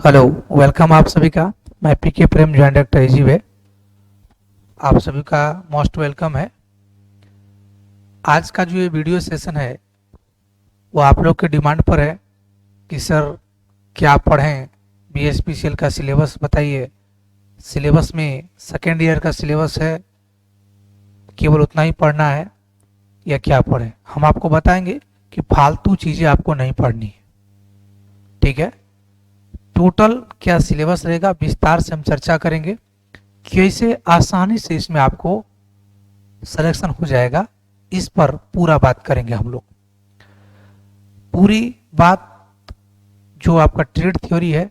Hello, welcome आप सभी का। मैं पीके प्रेम जॉइंट डायरेक्टर एजीवे, आप सभी का मोस्ट वेलकम है। आज का जो ये वीडियो सेशन है वो आप लोग के डिमांड पर है कि सर क्या पढ़ें, बीएसपीसीएल का सिलेबस बताइए। सिलेबस में सेकेंड ईयर का सिलेबस है, केवल उतना ही पढ़ना है या क्या पढ़ें। हम आपको बताएंगे कि फालतू चीज़ें आपको नहीं पढ़नी है, ठीक है। टोटल क्या सिलेबस रहेगा विस्तार से हम चर्चा करेंगे, कैसे आसानी से इसमें आपको सिलेक्शन हो जाएगा, इस पर पूरा बात करेंगे हम लोग। पूरी बात जो आपका ट्रेड थ्योरी है,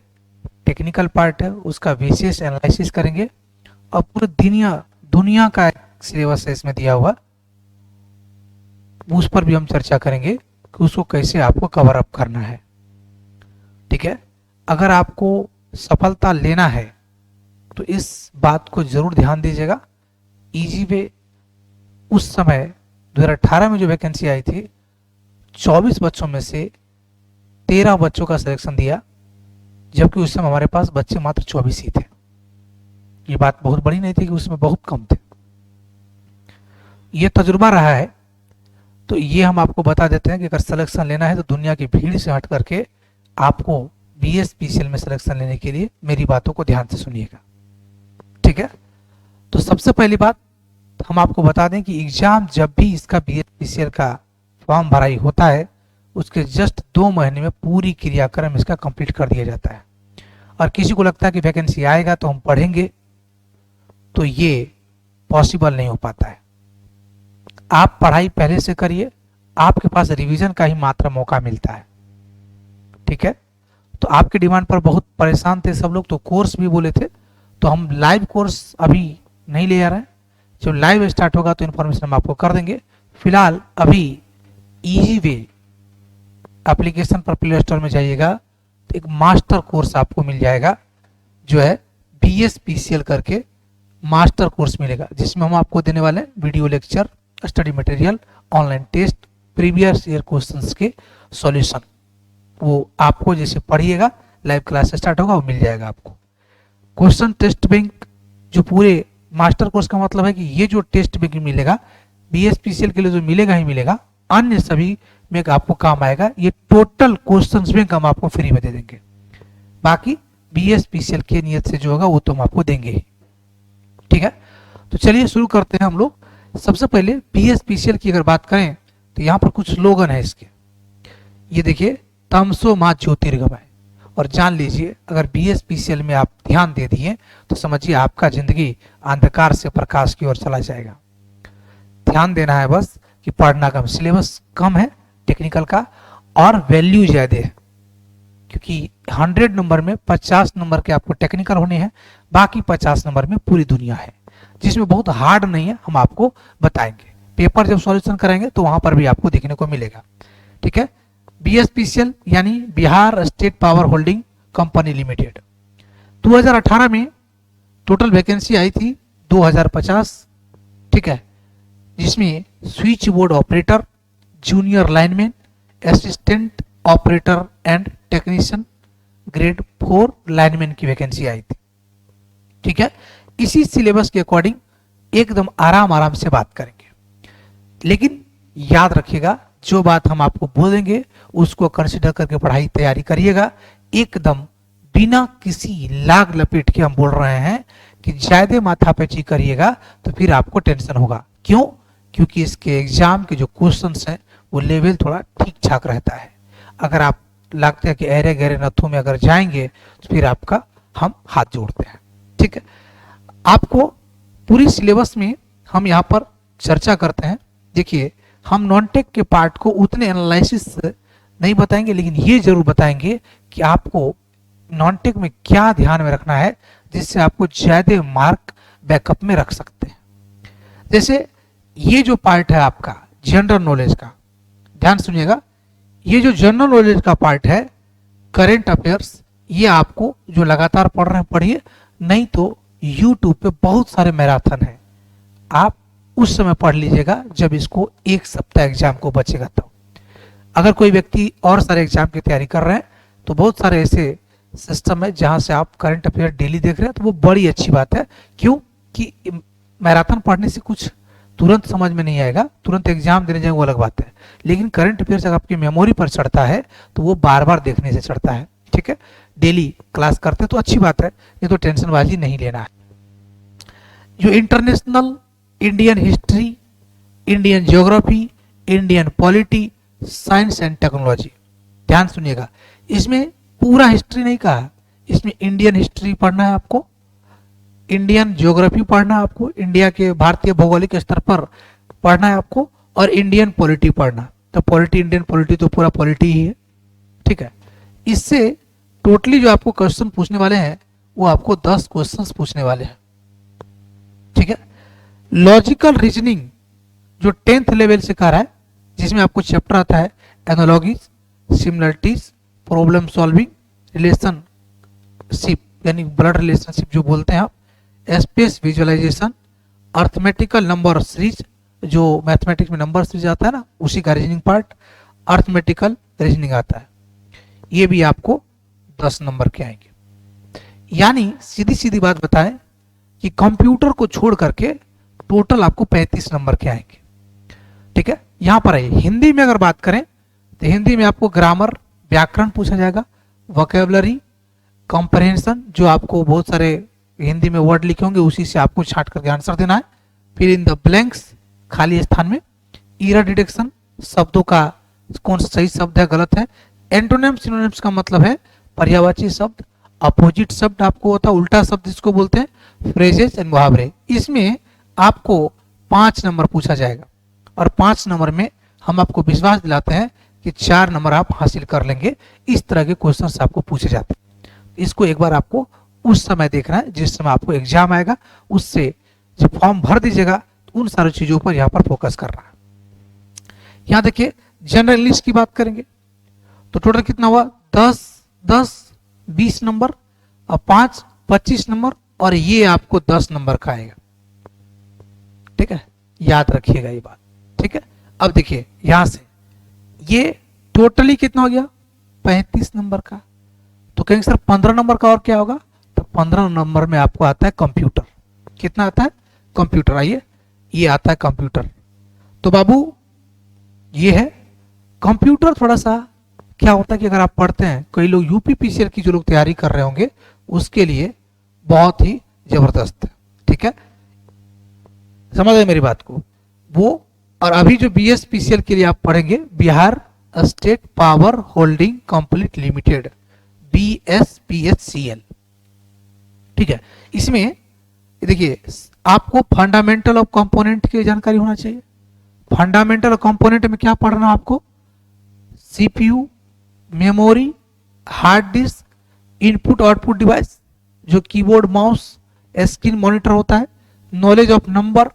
टेक्निकल पार्ट है, उसका विशेष एनालिसिस करेंगे और पूरी दुनिया का सिलेबस है इसमें दिया हुआ, उस पर भी हम चर्चा करेंगे कि उसको कैसे आपको कवर अप करना है, ठीक है। अगर आपको सफलता लेना है तो इस बात को जरूर ध्यान दीजिएगा। एजीवे उस समय 2018 में जो वैकेंसी आई थी, 24 बच्चों में से 13 बच्चों का सिलेक्शन दिया, जबकि उस समय हमारे पास बच्चे मात्र 24 ही थे। ये बात बहुत बड़ी नहीं थी कि उसमें बहुत कम थे। ये तजुर्बा रहा है, तो ये हम आपको बता देते हैं कि अगर सिलेक्शन लेना है तो दुनिया की भीड़ से हट करके आपको बीएसपीसीएल में सिलेक्शन लेने के लिए मेरी बातों को ध्यान से सुनिएगा, ठीक है। तो सबसे पहली बात हम आपको बता दें कि एग्जाम जब भी इसका बीएसपीसीएल का फॉर्म भराई होता है, उसके जस्ट 2 महीने में पूरी क्रियाक्रम इसका कंप्लीट कर दिया जाता है। और किसी को लगता है कि वैकेंसी आएगा तो हम पढ़ेंगे, तो ये पॉसिबल नहीं हो पाता है। आप पढ़ाई पहले से करिए, आपके पास रिवीजन का ही मात्र मौका मिलता है, ठीक है। तो आपके डिमांड पर बहुत परेशान थे सब लोग, तो कोर्स भी बोले थे, तो हम लाइव कोर्स अभी नहीं ले आ रहे हैं। जब लाइव स्टार्ट होगा तो इन्फॉर्मेशन हम आपको कर देंगे। फिलहाल अभी एजीवे एप्लीकेशन पर प्ले स्टोर में जाइएगा तो एक मास्टर कोर्स आपको मिल जाएगा, जो है बीएसपीसीएल करके मास्टर कोर्स मिलेगा, जिसमें हम आपको देने वाले हैं video lecture, study material, online test, previous year questions के सॉल्यूशन। वो आपको जैसे पढ़िएगा, लाइव क्लास स्टार्ट होगा, वो मिल जाएगा आपको। क्वेश्चन टेस्ट बैंक जो पूरे मास्टर कोर्स का मतलब है कि ये जो टेस्ट बैंक मिलेगा बीएसपीसीएल के लिए जो मिलेगा ही मिलेगा, अन्य सभी में आपको काम आएगा। ये टोटल क्वेश्चन बैंक हम आपको फ्री में दे देंगे, बाकी बीएसपीसीएल की नियत से जो होगा वो तो हम आपको देंगे ही, ठीक है। तो चलिए शुरू करते हैं हम लोग। सबसे पहले बीएसपीसीएल की अगर बात करें तो यहाँ पर कुछ स्लोगन है इसके, ये देखिए, तमसो मां ज्योतिर्गमय। और जान लीजिए, अगर बीएसपीसीएल में आप ध्यान दे दिए तो समझिए आपका जिंदगी अंधकार से प्रकाश की ओर चला जाएगा। ध्यान देना है बस कि पढ़ना कम, सिलेबस कम है टेक्निकल का और वैल्यू ज्यादा है, क्योंकि 100 नंबर में 50 नंबर के आपको टेक्निकल होने हैं, बाकी 50 नंबर में पूरी दुनिया है, जिसमें बहुत हार्ड नहीं है, हम आपको बताएंगे। पेपर जब सॉल्यूशन कराएंगे तो वहां पर भी आपको देखने को मिलेगा, ठीक है। बीएसपीसीएल यानी Bihar state power holding company limited, 2018 में टोटल वैकेंसी आई थी 2050, ठीक है, जिसमें switch board operator, junior lineman, assistant operator and technician, grade 4 lineman की वैकेंसी आई थी, ठीक है। इसी सिलेबस के अकॉर्डिंग एकदम आराम से बात करेंगे, लेकिन याद रखिएगा जो बात हम आपको बोलेंगे उसको कंसिडर करके पढ़ाई तैयारी करिएगा, एकदम बिना किसी लाग लपेट के। हम बोल रहे हैं कि ज्यादा माथापेची करिएगा तो फिर आपको टेंशन होगा। क्यों? क्योंकि इसके एग्जाम के जो क्वेश्चंस हैं वो लेवल थोड़ा ठीक ठाक रहता है। अगर आप लगता है कि अरे गहरे नथों में अगर जाएंगे तो फिर आपका हम हाथ जोड़ते हैं, ठीक है। आपको पूरी सिलेबस में हम यहाँ पर चर्चा करते हैं। देखिए, हम नॉन टेक के पार्ट को उतने एनालिसिस नहीं बताएंगे, लेकिन ये जरूर बताएंगे कि आपको नॉन टेक में क्या ध्यान में रखना है, जिससे आपको ज्यादा मार्क बैकअप में रख सकते हैं। जैसे ये जो पार्ट है आपका जनरल नॉलेज का, ध्यान सुनिएगा, ये जो जनरल नॉलेज का पार्ट है, करंट अफेयर्स, ये आपको जो लगातार पढ़ रहे हैं पढ़िए, नहीं तो यूट्यूब पे बहुत सारे मैराथन है, आप उस समय पढ़ लीजिएगा जब इसको 1 सप्ताह एग्जाम को बचेगा। तो अगर कोई व्यक्ति और सारे एग्जाम की तैयारी कर रहे हैं तो बहुत सारे ऐसे सिस्टम है जहां से आप करंट अफेयर डेली देख रहे हैं, तो वो बड़ी अच्छी बात है। क्यों कि मैराथन पढ़ने से कुछ तुरंत समझ में नहीं आएगा, तुरंत एग्जाम देने जाएंगे वो अलग बात है, लेकिन करंट अफेयर जब आपकी मेमोरी पर चढ़ता है तो वो बार बार देखने से चढ़ता है। ठीक है, डेली क्लास करते हैं तो अच्छी बात है, ये तो टेंशनबाजी नहीं लेना है। जो international, Indian history, Indian geography, Indian polity, science and technology, ध्यान सुनिएगा, इसमें पूरा हिस्ट्री नहीं कहा, इसमें इंडियन हिस्ट्री पढ़ना है आपको, इंडियन ज्योग्राफी पढ़ना है आपको, इंडिया के भारतीय भौगोलिक स्तर पर पढ़ना है आपको, और इंडियन पॉलिटी पढ़ना। तो पॉलिटी, इंडियन पॉलिटी तो पूरा पॉलिटी ही है। ठीक है, इससे टोटली जो आपको क्वेश्चन पूछने वाले हैं वो आपको 10 क्वेश्चंस पूछने वाले हैं। ठीक है, लॉजिकल रीजनिंग जो 10th लेवल से कर रहा है, जिसमें आपको चैप्टर आता है analogies, similarities, problem solving, relationship यानी ब्लड रिलेशनशिप जो बोलते हैं आप, space visualisation, arithmetical number series जो मैथमेटिक्स में नंबर सीरीज आता है ना, उसी का रीजनिंग पार्ट, अर्थमेटिकल रीजनिंग आता है, ये भी आपको 10 नंबर के आएंगे। यानी सीधी सीधी बात बताएं कि कंप्यूटर को छोड़ करके टोटल आपको 35 नंबर के आएंगे। ठीक है, यहां पर है हिंदी में अगर बात करें तो हिंदी में आपको ग्रामर, व्याकरण पूछा जाएगा, वोकैबुलरी, कॉम्प्रहेंशन जो आपको बहुत सारे हिंदी में वर्ड लिखे होंगे उसी से आपको छांट करके आंसर देना है, फिर इन द ब्लैंक्स खाली स्थान में, ईरा डिटेक्शन शब्दों का कौन सा सही शब्द है गलत है, एंटोनिम्स सिनोनिम्स का मतलब है पर्यायवाची शब्द, अपोजिट शब्द आपको होता है उल्टा शब्द जिसको बोलते हैं, फ्रेजेस एंड मुहावरे, इसमें आपको 5 नंबर पूछा जाएगा, और 5 नंबर में हम आपको विश्वास दिलाते हैं कि 4 नंबर आप हासिल कर लेंगे। इस तरह के क्वेश्चंस आपको पूछे जाते हैं, इसको एक बार आपको उस समय देखना है जिस समय आपको एग्जाम आएगा, उससे जब फॉर्म भर दीजिएगा तो उन सारी चीजों पर यहाँ पर फोकस करना है। यहाँ देखिए जनरल इंग्लिश की बात करेंगे तो टोटल कितना हुआ, 10 10 20 नंबर और 5 25 नंबर, और ये आपको 10 नंबर का आएगा। ठीक है, याद रखिएगा ये बात। ठीक है, अब देखिए यहां से ये टोटली कितना हो गया, 35 नंबर का, तो कहेंगे सर 15 नंबर का और क्या होगा, तो 15 नंबर में आपको आता है कंप्यूटर। कितना आता है, कंप्यूटर, आइए ये आता है कंप्यूटर। तो बाबू ये है कंप्यूटर, थोड़ा सा क्या होता है कि अगर आप पढ़ते हैं, कई लोग यूपीपीसीएल की जो लोग तैयारी कर रहे होंगे उसके लिए बहुत ही जबरदस्त है। ठीक है, समझ रहे मेरी बात को वो, और अभी जो बीएसपीसीएल के लिए आप पढ़ेंगे, Bihar state power holding company limited, BSPHCL. ठीक है, इसमें देखिए आपको फंडामेंटल ऑफ कंपोनेंट की जानकारी होना चाहिए। फंडामेंटल कंपोनेंट में क्या पढ़ना आपको, CPU, memory, hard disk, input output device जो कीबोर्ड, माउस, स्क्रीन मॉनिटर होता है, knowledge of number,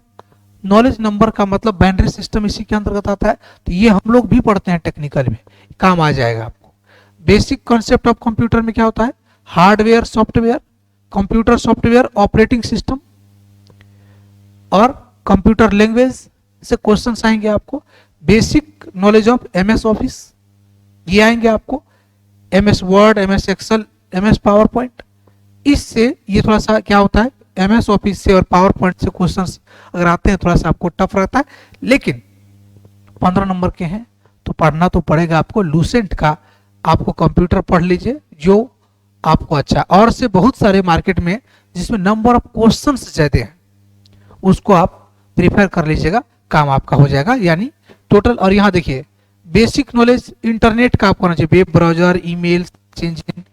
knowledge number का मतलब बाइनरी सिस्टम इसी के अंतर्गत आता है, तो ये हम लोग भी पढ़ते हैं टेक्निकल में, काम आ जाएगा आपको। बेसिक कॉन्सेप्ट ऑफ कंप्यूटर में क्या होता है, hardware, software, computer software, operating system, और कंप्यूटर लैंग्वेज से क्वेश्चंस आएंगे आपको। Basic knowledge of MS Office ये आएंगे आपको, MS Word, MS Excel, MS PowerPoint. इससे ये थोड़ा सा क्या होता है, एमएस ऑफिस से और पावर पॉइंट से क्वेश्चंस अगर आते हैं थोड़ा सा आपको टफ रहता है, लेकिन 15 नंबर के हैं तो पढ़ना तो पड़ेगा आपको। लूसेंट का आपको कंप्यूटर पढ़ लीजिए जो आपको अच्छा, और से बहुत सारे मार्केट में जिसमें नंबर ऑफ क्वेश्चंस ज्यादा हैं उसको आप प्रिफर कर लीजिएगा, काम आपका हो जाएगा। यानी टोटल, और यहाँ देखिए बेसिक नॉलेज इंटरनेट का आपको होना चाहिए, web browser, email, engine,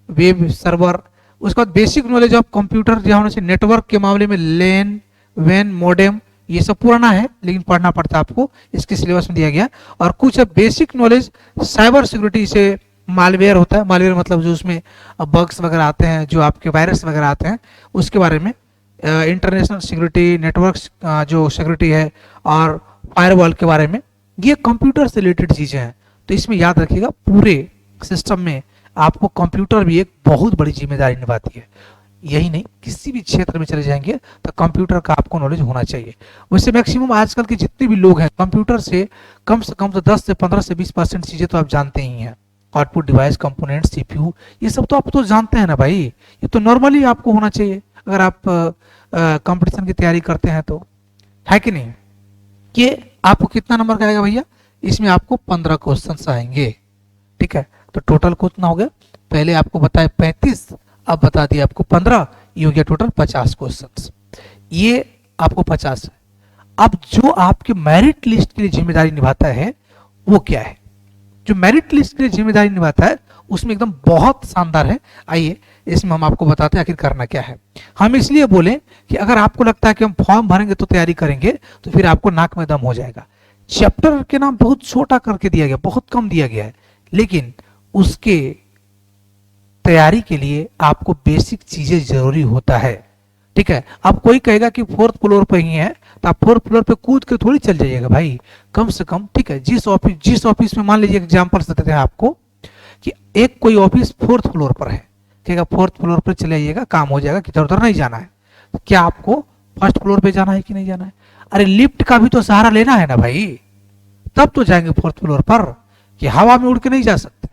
web server. उसके बाद बेसिक नॉलेज ऑफ कंप्यूटर जहाँ होना चाहिए, नेटवर्क के मामले में लैन, वैन, मॉडेम, ये सब पुराना है लेकिन पढ़ना पड़ता है आपको, इसके सिलेबस में दिया गया। और कुछ बेसिक नॉलेज साइबर सिक्योरिटी से, मालवेयर होता है, मालवेयर मतलब जो उसमें बग्स वगैरह आते हैं, जो आपके वायरस वगैरह आते हैं उसके बारे में, इंटरनेशनल सिक्योरिटी, नेटवर्क जो सिक्योरिटी है, और फायरवॉल के बारे में, ये कंप्यूटर से रिलेटेड चीजें हैं। तो इसमें याद रखिएगा पूरे सिस्टम में आपको कंप्यूटर भी एक बहुत बड़ी जिम्मेदारी निभाती है। यही नहीं, किसी भी क्षेत्र में चले जाएंगे तो कंप्यूटर का आपको नॉलेज होना चाहिए। वैसे मैक्सिमम आजकल के जितने भी लोग हैं कंप्यूटर से कम तो 10 से 15 से 20% चीजें तो आप जानते ही हैं। आउटपुट डिवाइस कंपोनेंट, सीपीयू, ये सब तो आप तो जानते हैं ना भाई, ये तो नॉर्मली आपको होना चाहिए अगर आप कंपटीशन की तैयारी करते हैं तो, है कि नहीं। ये आपको कितना नंबर का आएगा भैया, इसमें आपको 15 क्वेश्चन आएंगे, ठीक है। तो टोटल कितना हो गया, पहले आपको बताया 35, अब बता दिया आपको 15, ये हो गया टोटल 50 क्वेश्चन, ये आपको 50 है। अब जो आपके मेरिट लिस्ट के लिए जिम्मेदारी निभाता है वो क्या है, जो मेरिट लिस्ट के लिए जिम्मेदारी निभाता है उसमें एकदम बहुत शानदार है। आइए इसमें हम आपको बताते हैं आखिर करना क्या है। हम इसलिए बोले कि अगर आपको लगता है कि हम फॉर्म भरेंगे तो तैयारी करेंगे, तो फिर आपको नाक में दम हो जाएगा। चैप्टर के नाम बहुत छोटा करके दिया गया, बहुत कम दिया गया है, लेकिन उसके तैयारी के लिए आपको बेसिक चीजें जरूरी होता है, ठीक है। अब कोई कहेगा कि 4th फ्लोर पे ही है, तो आप 4th फ्लोर पे कूद के थोड़ी चल जाइएगा भाई, कम से कम, ठीक है। जिस ऑफिस में, मान लीजिए एग्जांपल से देते हैं आपको कि एक कोई ऑफिस 4th फ्लोर पर है, कहेगा 4th फ्लोर पर चले आइएगा, काम हो जाएगा, किधर उधर नहीं जाना है। तो क्या आपको 1st फ्लोर पे जाना है कि नहीं जाना है? अरे लिफ्ट का भी तो सहारा लेना है ना भाई, तब तो जाएंगे 4th फ्लोर पर, कि हवा में उड़ के नहीं जा सकते।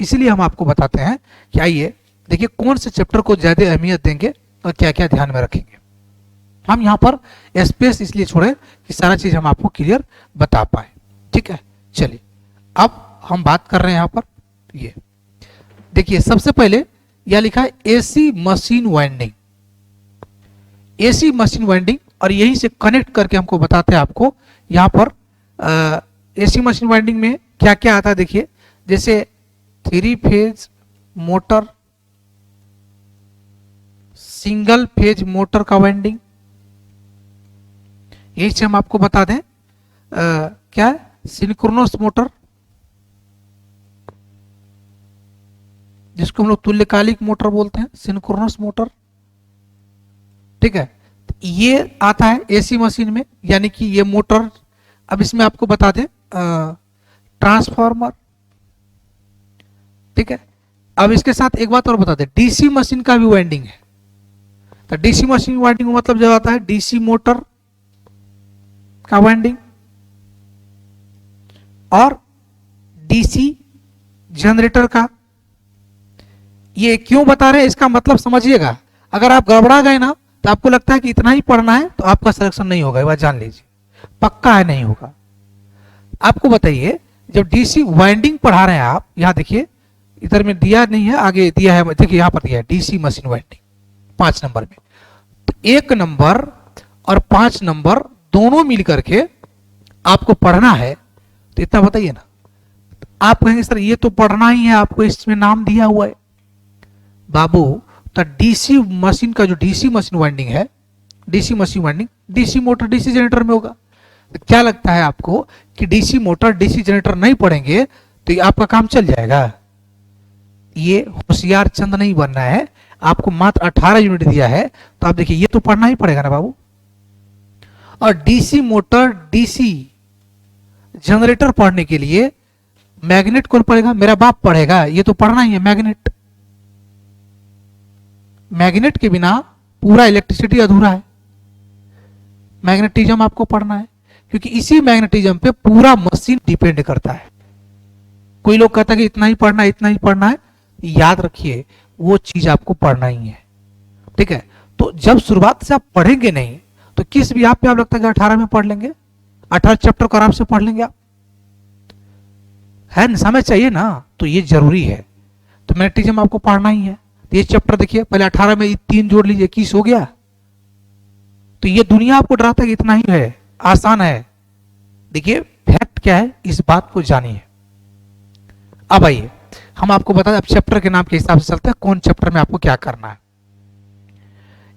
इसलिए हम आपको बताते हैं कि आइए देखिए कौन से चैप्टर को ज्यादा अहमियत देंगे और क्या क्या ध्यान में रखेंगे। हम यहाँ पर स्पेस इसलिए छोड़े कि सारा चीज हम आपको क्लियर बता पाए, ठीक है। चलिए अब हम बात कर रहे हैं यहाँ पर, ये देखिए सबसे पहले यह लिखा है AC machine winding, AC machine winding, और यहीं से कनेक्ट करके हमको बताते हैं आपको यहाँ पर एसी मशीन वाइंडिंग में क्या क्या आता है। देखिए जैसे 3 phase motor, single phase motor का वाइंडिंग, यही से हम आपको बता दें क्या है, सिंक्रोनस मोटर, जिसको हम लोग तुल्यकालिक मोटर बोलते हैं, सिंक्रोनस मोटर, ठीक है। ये आता है एसी मशीन में, यानी कि ये मोटर। अब इसमें आपको बता दें ट्रांसफार्मर, ठीक है। अब इसके साथ एक बात और बता दें, डीसी मशीन का भी वाइंडिंग है। तो डीसी मशीन वाइंडिंग मतलब जब आता है डीसी मोटर का वाइंडिंग और डीसी जनरेटर का। ये क्यों बता रहे हैं इसका मतलब समझिएगा, अगर आप गड़बड़ा गए ना तो आपको लगता है कि इतना ही पढ़ना है तो आपका सिलेक्शन नहीं होगा, ये बात जान लीजिए, पक्का है नहीं होगा। आपको बताइए जब डीसी वाइंडिंग पढ़ा रहे हैं आप, यहां देखिए इधर में दिया नहीं है, आगे दिया है, देखिए यहां पर दिया है डीसी मशीन वाइंडिंग 5 नंबर में। तो 1 नंबर और 5 नंबर दोनों मिल करके आपको पढ़ना है, तो इतना बताइए ना। तो आप कहेंगे सर ये तो पढ़ना ही है, आपको इसमें नाम दिया हुआ है बाबू। तो डीसी मशीन का जो डीसी मशीन वाइंडिंग है, DC machine winding DC motor DC generator में होगा। तो क्या लगता है आपको कि डीसी मोटर डीसी जनरेटर नहीं पढ़ेंगे तो आपका काम चल जाएगा? ये होशियार चंद नहीं बनना है, आपको मात्र 18 यूनिट दिया है, तो आप देखिए ये तो पढ़ना ही पड़ेगा ना बाबू। और डीसी मोटर डीसी जनरेटर पढ़ने के लिए मैग्नेट कौन पढ़ेगा? मेरा बाप पढ़ेगा, ये तो पढ़ना ही है मैग्नेट। मैग्नेट के बिना पूरा इलेक्ट्रिसिटी अधूरा है, मैग्नेटिज्म आपको पढ़ना है, क्योंकि इसी मैग्नेटिज्म पे पूरा मशीन डिपेंड करता है। कोई लोग कहता है कि इतना ही पढ़ना है, इतना ही पढ़ना है, याद रखिए वो चीज आपको पढ़ना ही है, ठीक है। तो जब शुरुआत से आप पढ़ेंगे नहीं तो किस भी आप पे आप लगता है कि 18 में पढ़ लेंगे, 18 चैप्टर को आराम से पढ़ लेंगे आप, है ना, समय चाहिए ना, तो ये जरूरी है। तो मैग्नेटिज्म आपको पढ़ना ही है। तो ये चैप्टर देखिए पहले 18 में 3 जोड़ लीजिए 21 हो गया। तो ये दुनिया आपको डराता है कि इतना ही है, आसान है। देखिए फैक्ट क्या है, इस बात को जानिए। अब आइए हम आपको बता दें, अब चैप्टर के नाम के हिसाब से चलते हैं कौन चैप्टर में आपको क्या करना है।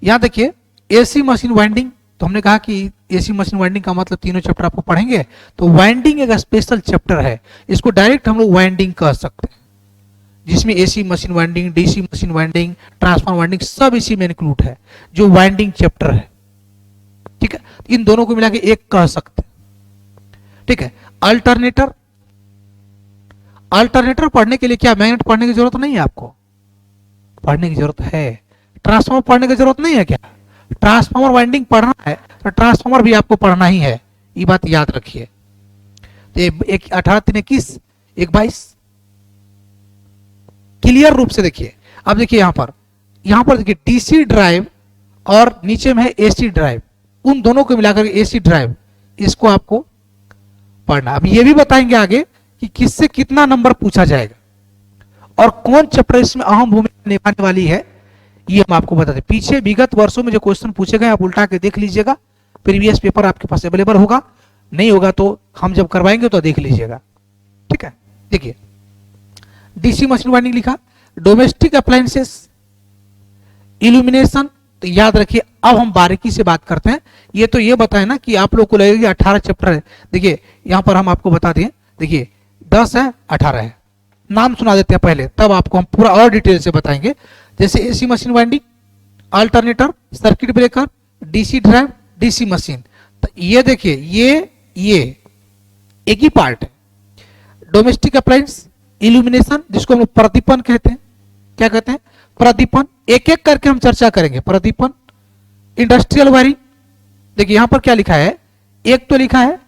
यहां देखिए एसी मशीन वाइंडिंग, तो हमने कहा कि एसी मशीन वाइंडिंग का मतलब तीनों चैप्टर आपको पढ़ेंगे। तो वाइंडिंग एक स्पेशल चैप्टर है, इसको डायरेक्ट हम लोग वाइंडिंग कह सकते हैं, जिसमें AC machine winding, DC machine winding, transformer winding सब इसी में इंक्लूड है, जो वाइंडिंग चैप्टर है, ठीक है। इन दोनों को मिला के एक कह सकते हैं, ठीक है। अल्टरनेटर, अल्टरनेटर पढ़ने के लिए क्या मैग्नेट पढ़ने की जरूरत नहीं है? आपको पढ़ने की जरूरत है। ट्रांसफार्मर पढ़ने की जरूरत नहीं है क्या? ट्रांसफार्मर वाइंडिंग पढ़ना है तो ट्रांसफार्मर भी आपको पढ़ना ही है, ये बात याद रखिए। तो एक 18 3 21 1 22, क्लियर रूप से देखिए। अब देखिए यहां पर देखिए डीसी ड्राइव और नीचे में है एसी ड्राइव, उन दोनों को मिलाकर एसी ड्राइव, इसको आपको पढ़ना। अब ये भी बताएंगे आगे कि किससे कितना नंबर पूछा जाएगा और कौन चैप्टर इसमें अहम भूमिका निभाने वाली है, ये हम आपको बता दें। पीछे विगत वर्षों में जो क्वेश्चन पूछे गए आप उल्टा के देख लीजिएगा, प्रीवियस पेपर आपके पास अवेलेबल होगा, नहीं होगा तो हम जब करवाएंगे तो देख लीजिएगा, ठीक है। देखिए डीसी मशीन वाइंडिंग लिखा, डोमेस्टिक अप्लायंसेस, इल्यूमिनेशन, तो याद रखिए। अब हम बारीकी से बात करते हैं। ये तो ये बताए ना कि आप लोग को लगेगा 18 चैप्टर है। देखिए यहां पर हम आपको बता दें, देखिए 10 है 18 है, नाम सुना देते हैं पहले, तब आपको हम पूरा और डिटेल से बताएंगे। जैसे AC machine winding, alternator, circuit breaker, DC drive, DC machine, तो ये देखिए ये एक ही पार्ट है। डोमेस्टिक अप्लायंस, इल्यूमिनेशन, जिसको हम लोग प्रदीपन कहते हैं, क्या कहते हैं, प्रदीपन, एक एक करके हम चर्चा करेंगे। प्रदीपन, इंडस्ट्रियल वायरिंग, देखिए यहां पर क्या लिखा है, एक तो लिखा है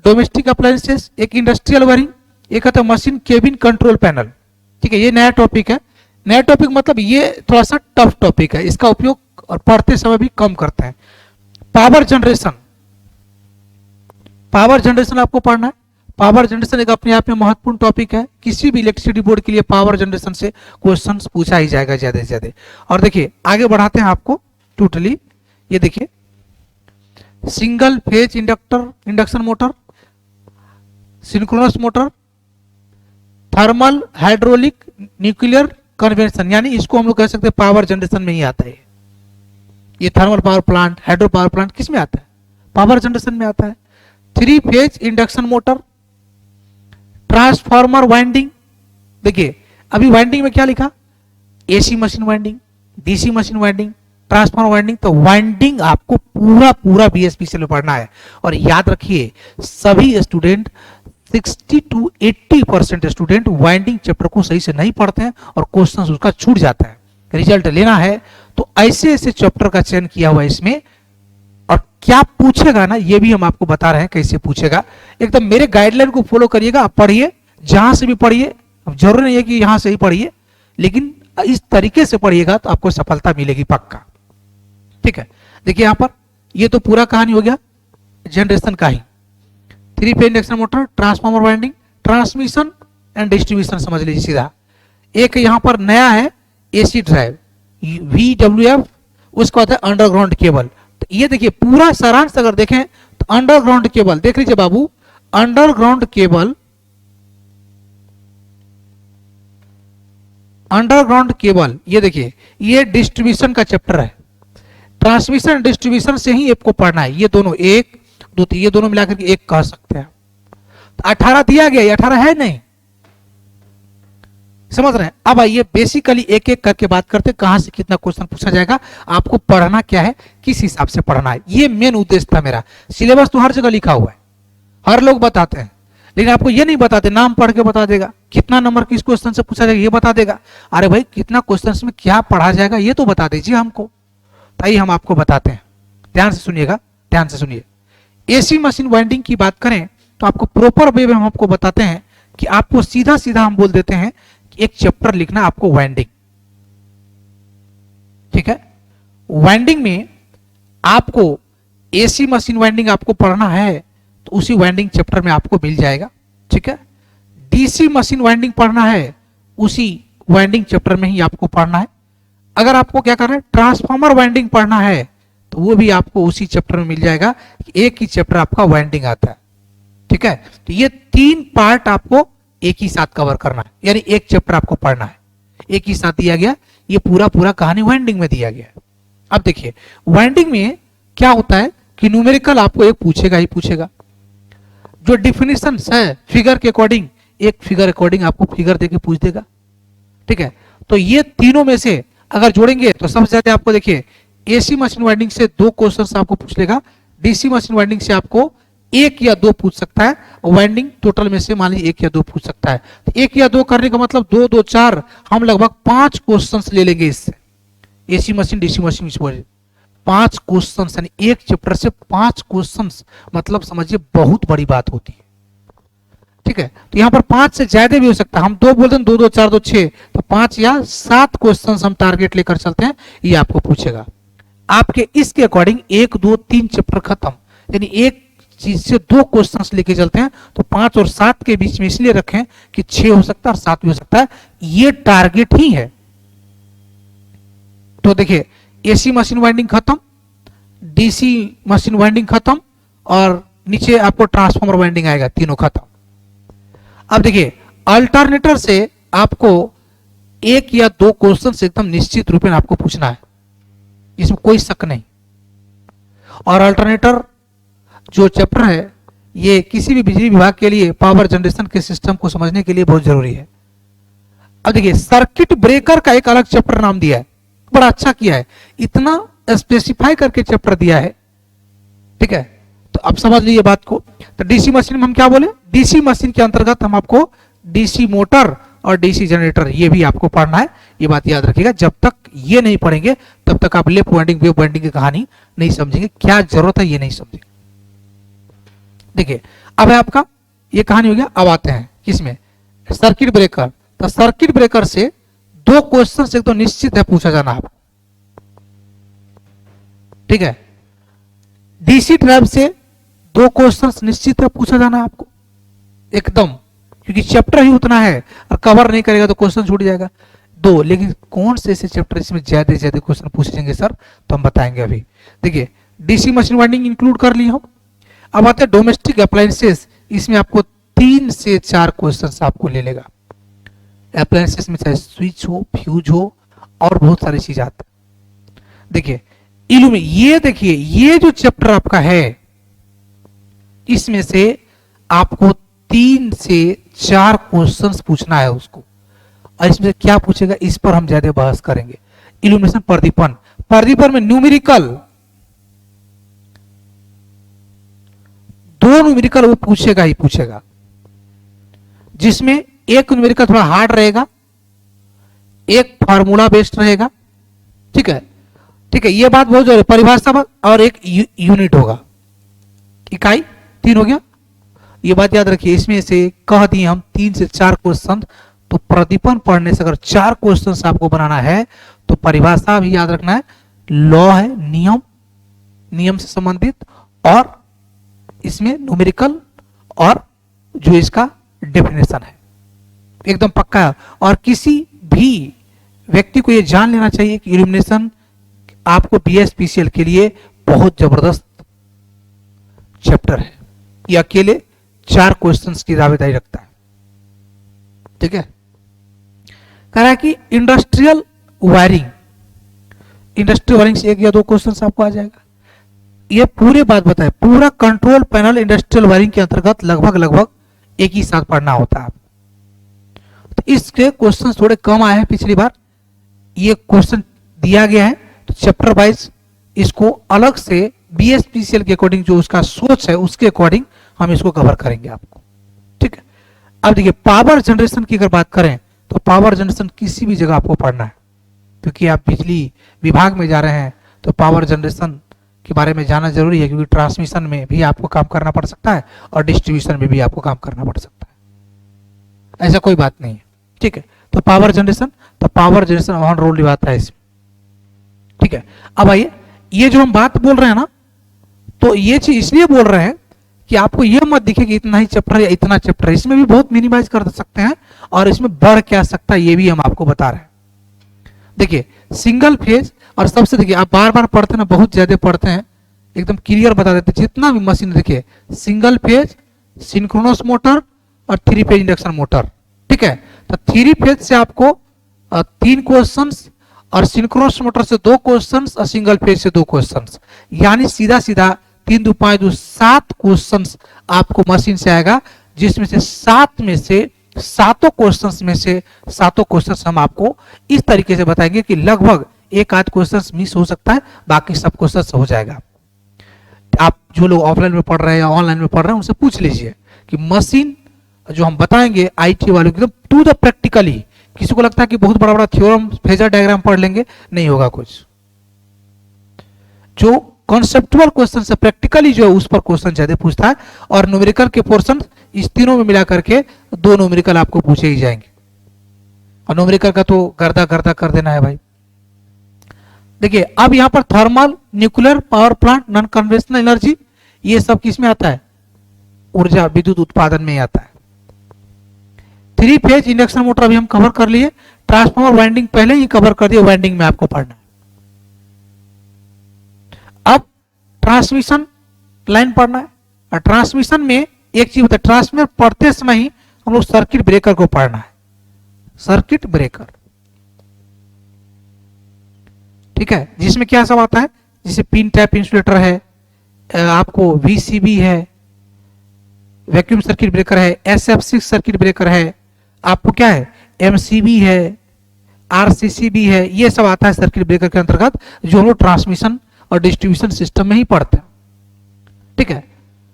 डोमेस्टिक अप्लायंसेस, एक इंडस्ट्रियल वायरिंग, एक है मशीन केबिन कंट्रोल पैनल, ठीक है। ये नया टॉपिक है। नया टॉपिक मतलब ये थोड़ा सा टफ टॉपिक है, इसका उपयोग और पढ़ते समय भी कम करते हैं। पावर जनरेशन, पावर जनरेशन आपको पढ़ना है। पावर जनरेशन एक अपने आप में महत्वपूर्ण टॉपिक है, किसी भी इलेक्ट्रिसिटी बोर्ड के लिए पावर जनरेशन से क्वेश्चन पूछा ही जाएगा ज्यादा से ज्यादा। और देखिए आगे बढ़ाते हैं आपको टोटली, ये देखिए single phase induction motor, synchronous motor, thermal, hydraulic, nuclear, convention, यानी इसको हम लोग कह सकते हैं पावर जनरेशन में ही आता है। ये thermal power plant, hydro power plant किस में आता है, पावर जनरेशन में आता है। 3 phase induction motor, transformer winding, देखिए अभी वाइंडिंग में क्या लिखा, AC machine winding, DC machine winding, transformer winding, तो वाइंडिंग आपको पूरा बीएसपीसीएल में पढ़ना है। और याद रखिए सभी student 60 to 80% student winding chapter को सही से नहीं पढ़ते हैं और क्वेश्चन उसका छूट जाता है। रिजल्ट लेना है तो ऐसे ऐसे चैप्टर का चयन किया हुआ है इसमें, और क्या पूछेगा ना ये भी हम आपको बता रहे हैं कैसे पूछेगा। एकदम मेरे गाइडलाइन को फॉलो करिएगा, आप पढ़िए जहां से भी पढ़िए, अब जरूरी नहीं है कि यहां से ही पढ़िए, लेकिन इस तरीके से पढ़िएगा तो आपको सफलता मिलेगी पक्का, ठीक है। देखिए यहां पर ये तो पूरा कहानी हो गया जनरेशन का ही। 3 phase induction motor, transformer winding, transmission and distribution समझ लीजिए सीधा। एक यहां पर नया है एसी ड्राइव, VWF, उसको आता है अंडरग्राउंड केबल। तो ये देखिए पूरा सारांश अगर देखें तो अंडरग्राउंड केबल देख लीजिए बाबू, अंडरग्राउंड केबल, अंडरग्राउंड केबल, ये देखिए ये डिस्ट्रीब्यूशन का चैप्टर है। ट्रांसमिशन डिस्ट्रीब्यूशन से ही आपको पढ़ना है। ये दोनों 1 2 3 ये दोनों मिलाकर के 1 कह सकते हैं। तो 18 दिया गया, ये 18 है नहीं, समझ रहे हैं। अब आइए बेसिकली एक एक करके बात करते हैं, कहां से कितना क्वेश्चन पूछा जाएगा, आपको पढ़ना क्या है, किस हिसाब से पढ़ना है, ये मेन उद्देश्य था मेरा। सिलेबस तो हर जगह लिखा हुआ है, हर लोग बताते हैं, लेकिन आपको ये नहीं बताते, नाम पढ़ के बता देगा कितना नंबर किस क्वेश्चन से पूछा जाएगा ये बता देगा। अरे भाई कितना क्वेश्चन में क्या पढ़ा जाएगा ये तो बता दीजिए हमको, ताकि हम आपको बताते हैं। ध्यान से सुनिएगा, ध्यान से सुनिए। एसी मशीन वाइंडिंग की बात करें तो आपको प्रॉपर वे में हम आपको बताते हैं कि आपको सीधा सीधा हम बोल देते हैं कि एक चैप्टर लिखना आपको वाइंडिंग, ठीक है। वाइंडिंग में आपको एसी मशीन वाइंडिंग आपको पढ़ना है तो उसी वाइंडिंग चैप्टर में आपको मिल जाएगा, ठीक है। डीसी मशीन वाइंडिंग पढ़ना है उसी वाइंडिंग चैप्टर में ही आपको पढ़ना है। अगर आपको क्या करना है, ट्रांसफार्मर वाइंडिंग पढ़ना है तो वो भी आपको उसी चैप्टर में मिल जाएगा। एक ही चैप्टर आपका वाइंडिंग आता है, ठीक है। तो ये 3 पार्ट आपको एक ही साथ कवर करना है, यानी एक चैप्टर आपको पढ़ना है, एक ही साथ दिया गया। ये पूरा कहानी वाइंडिंग में दिया गया है। अब देखिए वाइंडिंग में क्या होता है कि न्यूमेरिकल आपको एक पूछेगा ही पूछेगा, जो डिफिनेशन है फिगर के अकॉर्डिंग, एक फिगर अकॉर्डिंग आपको फिगर देके पूछ देगा, ठीक है। तो ये तीनों में से अगर जोड़ेंगे तो सबसे ज्यादा आपको देखिए एसी मशीन वाइंडिंग से 2 क्वेश्चन आपको पूछ लेगा, डीसी मशीन वाइंडिंग से आपको 1 या 2 पूछ सकता है, और वाइंडिंग टोटल में से मान लीजिए 1 या 2 पूछ सकता है। तो 1 या 2 करने का मतलब 2 2 4 हम लगभग 5 क्वेश्चन ले लेंगे इससे। AC machine DC machine 5 question, यानी एक चैप्टर से 5 क्वेश्चन, मतलब समझिए बहुत बड़ी बात होती है। ठीक है, तो यहाँ पर 5 से ज्यादा भी हो सकता है, हम 2 बोलते हैं, 2 2 4 2 6, तो 5 या 7 क्वेश्चन हम टारगेट लेकर चलते हैं, ये आपको पूछेगा। आपके इसके अकॉर्डिंग 1 2 3 चैप्टर खत्म, यानी एक चीज से 2 क्वेश्चंस लेके चलते हैं, तो 5 और 7 के बीच में इसलिए रखें कि 6 हो सकता है और 7 भी हो सकता है, ये टारगेट ही है। तो देखिए, एसी मशीन वाइंडिंग खत्म, डीसी मशीन वाइंडिंग खत्म, और नीचे आपको ट्रांसफार्मर वाइंडिंग आएगा, तीनों खत्म। अब देखिए, अल्टरनेटर से आपको 1 या 2 क्वेश्चन एकदम निश्चित रूप में आपको पूछना है, इसमें कोई शक नहीं। और अल्टरनेटर जो चैप्टर है, ये किसी भी बिजली विभाग के लिए पावर जनरेशन के सिस्टम को समझने के लिए बहुत जरूरी है। अब देखिए, सर्किट ब्रेकर का एक अलग चैप्टर नाम दिया है, बड़ा अच्छा किया है, इतना स्पेसिफाई करके चैप्टर दिया है, ठीक है। तो अब समझ लीजिए बात को। तो डीसी मशीन में हम क्या बोले, डीसी मशीन के अंतर्गत हम आपको डीसी मोटर और डीसी जनरेटर ये भी आपको पढ़ना है, ये बात याद रखिएगा। जब तक ये नहीं पढ़ेंगे तब तक आप लेफ्ट वाइंडिंग वेव वाइंडिंग की कहानी नहीं समझेंगे, क्या जरूरत है ये नहीं समझेंगे। देखिए, अब है आपका ये कहानी हो गया। अब आते हैं किसमें, सर्किट ब्रेकर। तो सर्किट ब्रेकर से 2 क्वेश्चन से तो निश्चित है पूछा जाना आपको, ठीक है। डीसी ड्राइव से 2 क्वेश्चंस निश्चित है पूछा जाना आपको एकदम, क्योंकि चैप्टर ही उतना है और कवर नहीं करेगा तो क्वेश्चन छूट जाएगा 2। लेकिन कौन से ऐसे चैप्टर इसमें ज्यादा से ज्यादा क्वेश्चन पूछेंगे सर, तो हम बताएंगे अभी। देखिए, डीसी मशीन वाइंडिंग इंक्लूड कर लिए हम। अब आते हैं डोमेस्टिक अप्लायंसेस, इसमें आपको 3 से 4 क्वेश्चन आपको ले लेगा। अप्लायंसेस में चाहे स्विच हो, फ्यूज हो, और बहुत सारी चीज आती है। देखिए, ये देखिए, ये जो चैप्टर आपका है, इसमें से आपको 3 से 4 क्वेश्चंस पूछना है उसको, और इसमें क्या पूछेगा इस पर हम ज्यादा बहस करेंगे। इल्यूमिनेशन, प्रदीपन, प्रदीपन में न्यूमेरिकल 2 न्यूमेरिकल वो पूछेगा ही पूछेगा, जिसमें एक न्यूमेरिकल थोड़ा हार्ड रहेगा, एक फार्मूला बेस्ड रहेगा, ठीक है, ठीक है। ये बात बहुत जरूरी, परिभाषा और एक यूनिट होगा, इकाई 3 हो गया, ये बात याद रखिए। इसमें से कह दिए हम 3 से 4 क्वेश्चन, तो प्रदीपन पढ़ने से अगर 4 क्वेश्चन आपको बनाना है तो परिभाषा भी याद रखना है, लॉ है, नियम, नियम से संबंधित, और इसमें न्यूमेरिकल और जो इसका डेफिनेशन है, एकदम पक्का है। और किसी भी व्यक्ति को यह जान लेना चाहिए कि इल्यूमिनेशन आपको बीएसपीसीएल के लिए बहुत जबरदस्त चैप्टर है, ये अकेले 4 क्वेश्चंस की दावेदारी रखता है, ठीक है। कह रहा है कि इंडस्ट्रियल वायरिंग, इंडस्ट्रियल वायरिंग से 1 या 2 क्वेश्चंस आपको आ जाएगा। ये पूरे बात बताए, पूरा कंट्रोल पैनल इंडस्ट्रियल वायरिंग के अंतर्गत लगभग एक ही साथ पढ़ना होता है। तो इसके क्वेश्चन थोड़े कम आए हैं पिछली बार, ये क्वेश्चन दिया गया है, तो चैप्टर वाइज इसको अलग से बीएसपीसीएल के अकॉर्डिंग जो उसका सोच है उसके अकॉर्डिंग हम इसको कवर करेंगे आपको, ठीक है। अब देखिए, पावर जनरेशन की अगर बात करें तो पावर जनरेशन किसी भी जगह आपको पढ़ना है, क्योंकि आप बिजली विभाग में जा रहे हैं तो पावर जनरेशन के बारे में जानना जरूरी है, क्योंकि ट्रांसमिशन में भी आपको काम करना पड़ सकता है और डिस्ट्रीब्यूशन में भी आपको काम करना पड़ सकता है, ऐसा कोई बात नहीं है, ठीक है। तो पावर जनरेशन ऑन रोल निभाता है इसमें, ठीक है। अब आइए, ये जो हम बात बोल रहे हैं ना, तो ये चीज इसलिए बोल रहे हैं कि आपको ये मत दिखे कि इतना ही चैप्टर या इतना चैप्टर है, इसमें भी बहुत मिनिमाइज कर सकते हैं और इसमें बढ़ क्या सकता है ये भी हम आपको बता रहे हैं। देखिए, सिंगल फेज, और सबसे देखिए आप बार बार पढ़ते ना, बहुत ज्यादा पढ़ते हैं, एकदम क्लियर बता देते, जितना भी मशीन देखिए, सिंगल फेज, सिंक्रोनस मोटर और 3 फेज इंडक्शन मोटर, ठीक है। तो 3 फेज से आपको 3 क्वेश्चंस, और सिंक्रोनस मोटर से 2 क्वेश्चंस, और सिंगल फेज से 2 क्वेश्चंस, यानी सीधा सीधा 3 2 5 2 7 क्वेश्चंस आपको मशीन से आएगा, जिसमें से 7 में से 7 क्वेश्चंस में से 7 क्वेश्चंस हम आपको इस तरीके से बताएंगे कि लगभग 1 आध क्वेश्चंस मिस हो सकता है, बाकी सब क्वेश्चंस हो जाएगा। आप जो लोग ऑफलाइन में पढ़ रहे हैं या ऑनलाइन में पढ़ रहे हैं उनसे पूछ लीजिए कि मशीन जो हम बताएंगे आईटी वालों की, टू द प्रैक्टिकली। किसी को लगता है कि बहुत बड़ा बड़ा थ्योरम, फेजर डायग्राम पढ़ लेंगे, नहीं होगा कुछ। जो कॉन्सेप्चुअल क्वेश्चन से प्रैक्टिकली जो है उस पर क्वेश्चन ज्यादा पूछता है, और न्यूमेरिकल के पोर्शन इस तीनों में मिला करके 2 न्यूमेरिकल आपको पूछे ही जाएंगे, और न्यूमेरिकल का तो गर्दा गर्दा कर देना है भाई। देखिए अब यहां पर thermal, nuclear power plant, non conventional energy, ये सब किस में आता है? ऊर्जा विद्युत उत्पादन में आता है। 3 फेज इंडक्शन मोटर अभी हम कवर कर लिए, ट्रांसफार्मर वाइंडिंग पहले ही कवर कर दिए, वाइंडिंग में आपको पढ़ना है। अब ट्रांसमिशन लाइन पढ़ना है, और ट्रांसमिशन में एक चीज होता है, ट्रांसमिशन पढ़ते समय ही हम लोग सर्किट ब्रेकर को पढ़ना है, सर्किट ब्रेकर, ठीक है, जिसमें क्या सब आता है, जैसे पिन टाइप इंसुलेटर है, आपको वीसीबी है, वैक्यूम सर्किट ब्रेकर है, SF6 सर्किट ब्रेकर है, आपको क्या है, MCB है, RCCB है, ये सब आता है सर्किट ब्रेकर के अंतर्गत, जो हम लोग ट्रांसमिशन और डिस्ट्रीब्यूशन सिस्टम में ही पढ़ते हैं, ठीक है।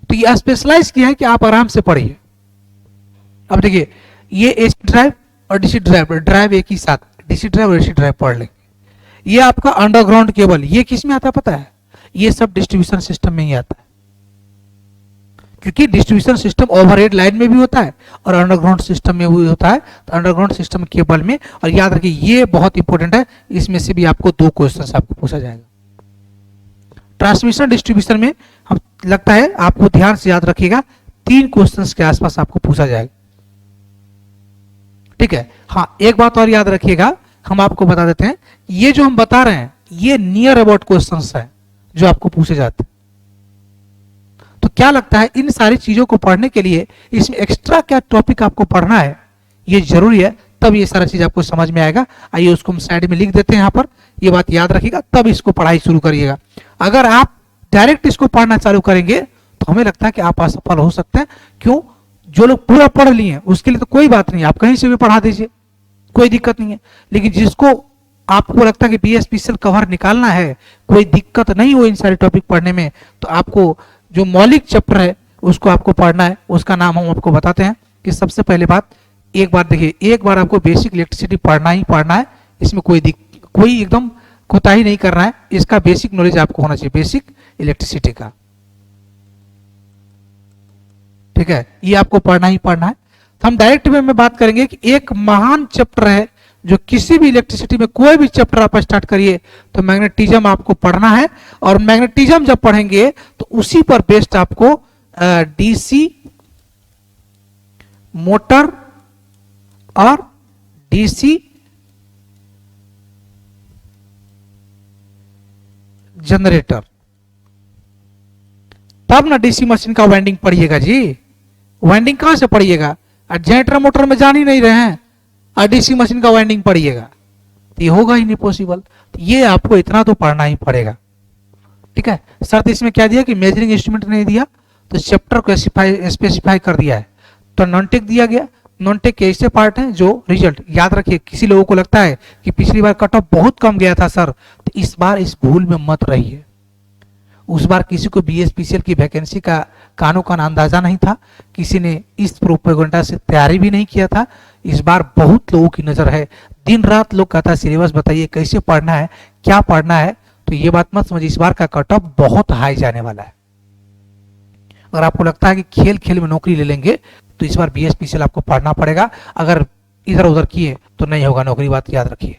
तो ये स्पेशलाइज किया है कि आप आराम से पढ़िए। अब देखिए ये AC ड्राइव और DC ड्राइव एक ही साथ, DC ड्राइव और AC ड्राइव पढ़ लेंगे। ये आपका अंडरग्राउंड केबल, ये किस में आता है पता है? ये सब डिस्ट्रीब्यूशन सिस्टम में ही आता है, क्योंकि डिस्ट्रीब्यूशन सिस्टम ओवरहेड लाइन में भी होता है और अंडरग्राउंड सिस्टम में भी होता है, तो अंडरग्राउंड सिस्टम केबल में। और याद रखिए ये बहुत इंपॉर्टेंट है, इसमें से भी आपको 2 क्वेश्चन आपको पूछा जाएगा। ट्रांसमिशन डिस्ट्रीब्यूशन में हम लगता है आपको ध्यान से याद रखिएगा 3 क्वेश्चन के आसपास आपको पूछा जाएगा, ठीक है। हाँ एक बात और याद रखिएगा, हम आपको बता देते हैं, ये जो हम बता रहे हैं ये नियर अबाउट क्वेश्चंस है जो आपको पूछे जाते हैं। तो क्या लगता है इन सारी चीजों को पढ़ने के लिए इसमें एक्स्ट्रा क्या टॉपिक आपको पढ़ना है, ये जरूरी है, तब ये सारा चीज आपको समझ में आएगा। आइए उसको हम साइड में लिख देते हैं, यहाँ पर ये बात याद रखिएगा, तब इसको पढ़ाई शुरू करिएगा। अगर आप डायरेक्ट इसको पढ़ना चालू करेंगे तो हमें लगता है कि आप असफल हो सकते हैं। क्यों? जो लोग पूरा पढ़ लिए हैं उसके लिए तो कोई बात नहीं, आप कहीं से भी पढ़ा दीजिए, कोई दिक्कत नहीं है। लेकिन जिसको आपको लगता है कि BSPCL कवर निकालना है, कोई दिक्कत नहीं हो इन सारे टॉपिक पढ़ने में, तो आपको जो मौलिक चैप्टर है उसको आपको पढ़ना है। उसका नाम हम आपको बताते हैं कि सबसे पहले बात, एक बार देखिए, एक बार आपको बेसिक इलेक्ट्रिसिटी पढ़ना ही पढ़ना है, इसमें कोई एकदम कोताही नहीं करना है, इसका बेसिक नॉलेज आपको होना चाहिए, बेसिक इलेक्ट्रिसिटी का, ठीक है, ये आपको पढ़ना ही पढ़ना है। तो हम डायरेक्ट वे में बात करेंगे कि एक महान चैप्टर है जो किसी भी इलेक्ट्रिसिटी में कोई भी चैप्टर आप स्टार्ट करिए तो मैग्नेटिज्म आपको पढ़ना है, और मैग्नेटिज्म जब पढ़ेंगे तो उसी पर बेस्ड आपको DC मोटर और DC जनरेटर, तब ना DC मशीन का वाइंडिंग पढ़िएगा जी। वाइंडिंग कहां से पढ़िएगा? जनरेटर मोटर में जान ही नहीं रहे हैं और DC मशीन का वाइंडिंग पढ़िएगा, तो ये होगा ही नहीं पॉसिबल। तो ये आपको इतना तो पढ़ना ही पड़ेगा, ठीक है। शर्त इसमें क्या दिया कि मेजरिंग इंस्ट्रूमेंट नहीं दिया, तो चैप्टर को स्पेसिफाई कर दिया है। तो नॉन-टेक दिया गया, नॉन-टेक के ऐसे पार्ट हैं जो रिजल्ट, याद रखिए किसी लोगों को लगता है कि पिछली बार कट ऑफ बहुत कम गया था सर, तो इस बार इस भूल में मत रहिए। उस बार किसी को BSPCL की वैकेंसी का कानो कान अंदाजा नहीं था, किसी ने इस प्रोपेगेंडा से तैयारी भी नहीं किया था। इस बार बहुत लोगों की नजर है, दिन रात लोग कहता है सिलेबस बताइए, कैसे पढ़ना है, क्या पढ़ना है। तो ये बात मत समझिए, इस बार का कट ऑफ बहुत हाई जाने वाला है। अगर आपको लगता है कि खेल खेल में नौकरी ले लेंगे तो इस बार BSPCL आपको पढ़ना पड़ेगा, अगर इधर उधर किए तो नहीं होगा नौकरी, बात याद रखिए,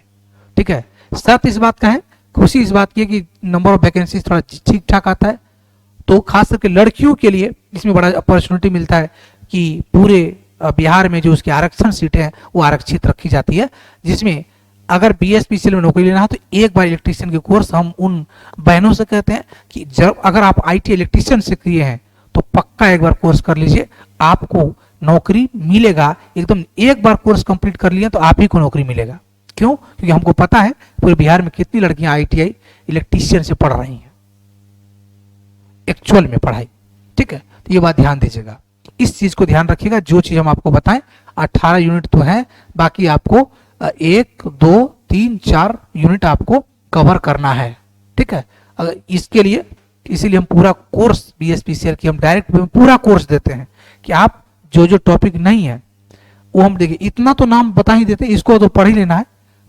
ठीक है। साथ इस बात का है, खुशी इस बात की है कि नंबर ऑफ वैकेंसी थोड़ा ठीक ठाक आता है, तो खास करके लड़कियों के लिए इसमें बड़ा अपॉर्चुनिटी मिलता है कि पूरे बिहार में जो उसकी आरक्षण सीटें हैं वो आरक्षित रखी जाती है, जिसमें अगर BSPCL में नौकरी लेना हो तो एक बार इलेक्ट्रीशियन के कोर्स हम उन बहनों से कहते हैं कि जब अगर आप IT इलेक्ट्रीशियन से किए हैं तो पक्का एक बार कोर्स कर लीजिए, आपको नौकरी मिलेगा। एकदम एक बार कोर्स कंप्लीट कर लिया तो आप ही को नौकरी मिलेगा। क्यों? क्योंकि हमको पता है पूरे बिहार में कितनी लड़कियां ITI इलेक्ट्रीशियन से पढ़ रही हैं, एक्चुअल में पढ़ाई, ठीक है। तो ये बात ध्यान दीजिएगा, इस चीज को ध्यान रखिएगा। जो चीज हम आपको बताएं 18 यूनिट तो है, बाकी आपको 1 2 3 4 यूनिट आपको कवर करना है, ठीक है। अगर इसके लिए इसीलिए हम पूरा कोर्स BSPCL की हम डायरेक्ट पूरा कोर्स देते हैं कि आप जो जो टॉपिक नहीं है वो हम देखिए, इतना तो नाम बता ही देते हैं, इसको तो पढ़ ही लेना है,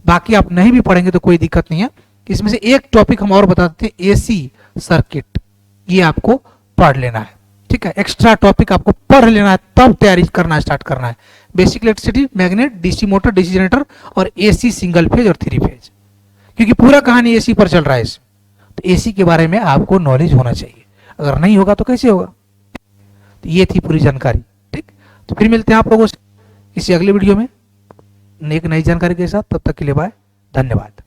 बाकी आप नहीं भी पढ़ेंगे तो कोई दिक्कत नहीं है। इसमें से एक टॉपिक हम और बता देते हैं, AC सर्किट, ये आपको पढ़ लेना है। ठीक है, एक्स्ट्रा टॉपिक आपको पढ़ लेना है, तब तैयारी करना स्टार्ट करना है। Basic electricity, magnet, DC motor, DC generator और एसी सिंगल फेज और 3 फेज, क्योंकि पूरा कहानी एसी पर चल रहा है इसमें, तो एसी के बारे में आपको नॉलेज होना चाहिए। अगर नहीं होगा तो कैसे होगा। तो ये थी पूरी जानकारी। ठीक, तो फिर मिलते हैं आप लोगों से किसी अगले वीडियो में एक नई जानकारी के साथ। तब तक के लिए बाय, धन्यवाद।